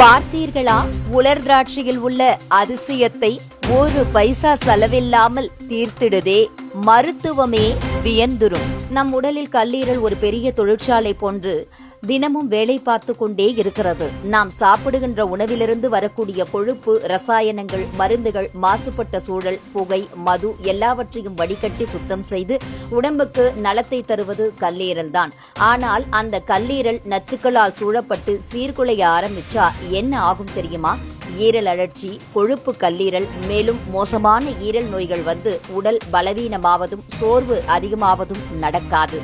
பார்த்தீர்களா? உலர் திராட்சையில் உள்ள அதிசயத்தை ஒரு பைசா செலவில்லாமல் தீர்த்திடுதே. மருத்துவமே வியந்துரும். நம் உடலில் கல்லீரல் ஒரு பெரிய தொழிற்சாலை போன்று தினமும் வேலை பார்த்து கொண்டே இருக்கிறது. நாம் சாப்பிடுகின்ற உணவிலிருந்து வரக்கூடிய கொழுப்பு, ரசாயனங்கள், மருந்துகள், மாசுபட்ட சூழல், புகை, மது எல்லாவற்றையும் வடிகட்டி சுத்தம் செய்து உடம்புக்கு நலத்தை தருவது கல்லீரல் தான். ஆனால் அந்த கல்லீரல் நச்சுக்களால் சூழப்பட்டு சீர்குலைய ஆரம்பிச்சா என்ன ஆகும் தெரியுமா? ஈரல் அழற்சி, கொழுப்பு கல்லீரல், மேலும் மோசமான ஈரல் நோய்கள் வந்து உடல் பலவீனமாவதும் சோர்வு அதிகமாவதும் நடக்காது.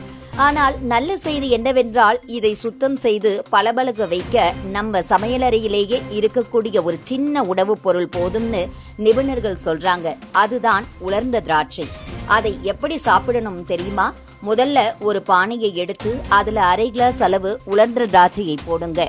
ஆனால் நல்ல செய்தி என்னவென்றால், இதை சுத்தம் செய்து பளபளக்க வைக்க நம்ம சமையலறையிலேயே இருக்கக்கூடிய ஒரு சின்ன உணவுப் பொருள் போதும்னு நிபுணர்கள் சொல்றாங்க. அதுதான் உலர்ந்த திராட்சை. அதை எப்படி சாப்பிடணும் தெரியுமா? முதல்ல ஒரு பானையை எடுத்து அதுல 1/2 கிளாஸ் அளவு உலர்ந்த திராட்சையை போடுங்க.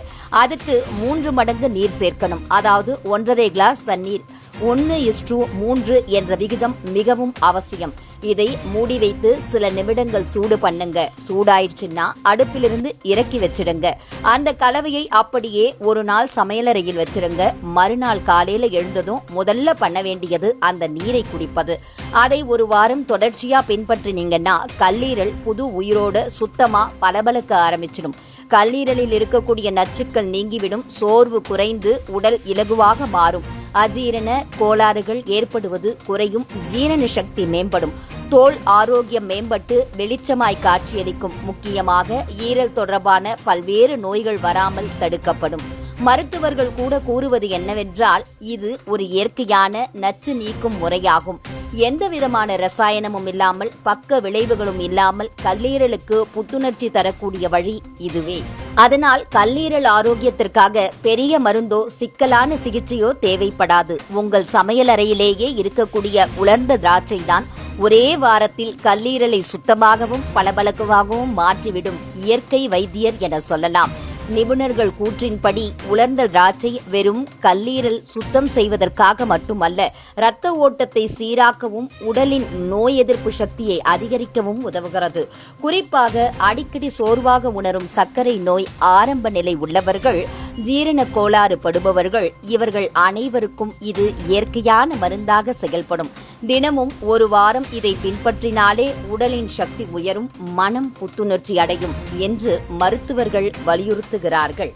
அதுக்கு 3 மடங்கு நீர் சேர்க்கணும். அதாவது 1.5 கிளாஸ் தண்ணீர் 1:3 என்ற விகிதம் மிகவும் அவசியம். இதை மூடி வைத்து சில நிமிடங்கள் சூடு பண்ணுங்க. சூடாயிடுச்சுன்னா அடுப்பிலிருந்து இறக்கி வச்சிடுங்க. அந்த கலவையை அப்படியே ஒரு நாள் சமையலறையில் வச்சிருங்க. மறுநாள் காலையில எழுந்ததும் முதல்ல பண்ண வேண்டியது அந்த நீரை குடிப்பது. அதை ஒரு வாரம் தொடர்ச்சியா பின்பற்றினீங்கன்னா கல்லீரல் புது உயிரோட சுத்தமா பளபளக்க ஆரம்பிச்சிடும். கல்லீரலில் இருக்கக்கூடிய நச்சுக்கள் நீங்கிவிடும். சோர்வு குறைந்து உடல் இலகுவாக மாறும். அஜீரண கோளாறுகள் ஏற்படுவது குறையும். ஜீரண சக்தி மேம்படும். தோல் ஆரோக்கியம் மேம்பட்டு வெளிச்சமாய் காட்சியளிக்கும். முக்கியமாக ஈரல் தொடர்பான பல்வேறு நோய்கள் வராமல் தடுக்கப்படும். மருத்துவர்கள் கூட கூறுவது என்னவென்றால், இது ஒரு இயற்கையான நச்சு நீக்கும் முறையாகும். எந்த விதமான ரசாயனமும் இல்லாமல், பக்க விளைவுகளும் இல்லாமல் கல்லீரலுக்கு புத்துணர்ச்சி தரக்கூடிய வழி இதுவே. அதனால் கல்லீரல் ஆரோக்கியத்திற்காக பெரிய மருந்தோ சிக்கலான சிகிச்சையோ தேவைப்படாது. உங்கள் சமையலறையிலேயே இருக்கக்கூடிய உலர்ந்த திராட்சை தான் ஒரே வாரத்தில் கல்லீரலை சுத்தமாகவும் பளபளக்கமாகவும் மாற்றிவிடும் இயற்கை வைத்தியர் என சொல்லலாம். நிபுணர்கள் கூற்றின்படி உலர்ந்த திராட்சை வெறும் கல்லீரல் சுத்தம் செய்வதற்காக மட்டுமல்ல, இரத்த ஓட்டத்தை சீராக்கவும் உடலின் நோய் எதிர்ப்பு சக்தியை அதிகரிக்கவும் உதவுகிறது. குறிப்பாக அடிக்கடி சோர்வாக உணரும் சர்க்கரை நோய் ஆரம்ப நிலை உள்ளவர்கள், ஜீரண கோளாறு படுபவர்கள், இவர்கள் அனைவருக்கும் இது இயற்கையான மருந்தாக செயல்படும். தினமும் ஒரு வாரம் இதை பின்பற்றினாலே உடலின் சக்தி உயரும், மனம் புத்துணர்ச்சி அடையும் என்று மருத்துவர்கள் வலியுறுத்துகிறார்கள்.